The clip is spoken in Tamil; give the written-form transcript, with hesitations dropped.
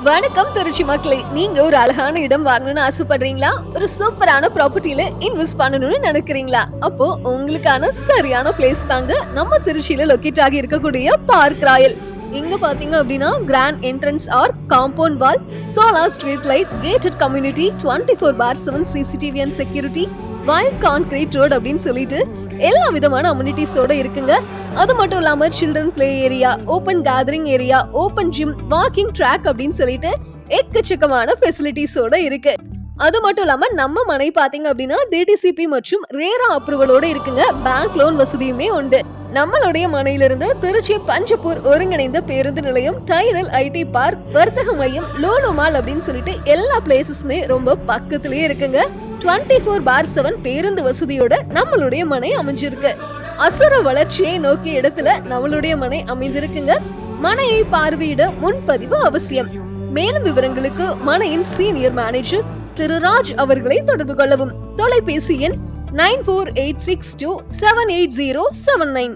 வணக்கம் திருச்சி மக்களே. நீங்க ஒரு அழகான இடம் வாங்கணும்னு ஆசைப்படுறீங்களா? ஒரு சூப்பரான ப்ராப்பர்ட்டில இன்வெஸ்ட் பண்ணணும்னு நினைக்கிறீங்களா? அப்போ உங்களுக்கான சரியான பிளேஸ் தாங்க நம்ம திருச்சியில லொகேட் ஆகி இருக்கக்கூடிய பார்க் ராயல். இங்க பாத்தீங்க அப்படின்னா grand entrance or compound wall, solar street light, gated community, 24/7 CCTV and security, wide concrete road அப்படின்னு சொல்லிட்டு எல்லா விதமான அம்யூனிட்டிஸோட இருக்குங்க. அது மட்டும் இல்லாம children play area, open gathering area, open gym, walking track அப்படின்னு சொல்லிட்டு எக்கச்சக்கமான ஃபெசிலிட்டிஸோட இருக்கு. அது மட்டும் இல்லாம நம்ம மனை பாத்தீங்க அப்படின்னா டிடிசிபி மற்றும் ரேரா அப்ரூவலோட இருக்குங்க. பேங்க் லோன் வசதியுமே உண்டு. நம்மளுடைய மனையிலிருந்து திருச்சி பஞ்சப்பூர் ஒருங்கிணைந்த பேருந்து நிலையம், டைரல் ஐடி பார்க், வர்த்தக மையம், லோலோ மால் அப்படின்னு சொல்லிட்டு எல்லா பிளேசஸுமே ரொம்ப பக்கத்திலேயே இருக்குங்க. 24/7 பேருந்து வசதியோட நம்மளுடைய மனை அமைஞ்சிருக்கு. அசுர வளர்ச்சியை நோக்கிய இடத்துல நம்மளுடைய மனை அமைந்திருக்குங்க. மனையை பார்வையிட முன்பதிவு அவசியம். மேலும் விவரங்களுக்கு மனையின் சீனியர் மேனேஜர் திரு ராஜ் அவர்களை தொடர்பு கொள்ளவும். தொலைபேசி எண் 9486278079.